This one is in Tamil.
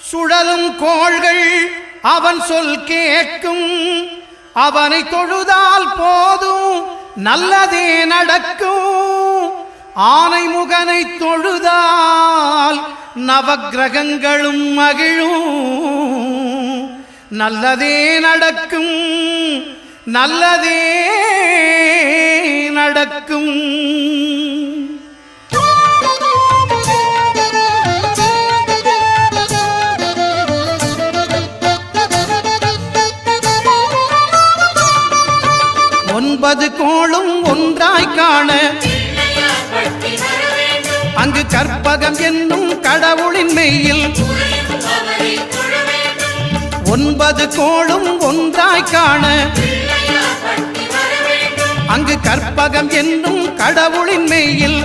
சுழலும் கோள்கள் அவன் சொல் கேட்கும். அவனை தொழுதால் போதும் நல்லதே நடக்கும். ஆனை முகனை தொழுதால் நவக்கிரகங்களும் மகிழும். நல்லதே நடக்கும், நல்லதே நடக்கும். ஒன்பது கோளும் ஒன்றாய் காண அங்கு கற்பகம் என்னும் கடவுளின் மெய்யில். ஒன்பது கோளும் ஒன்றாய் காண அங்கு கற்பகம் என்னும் கடவுளின் மெய்யில்.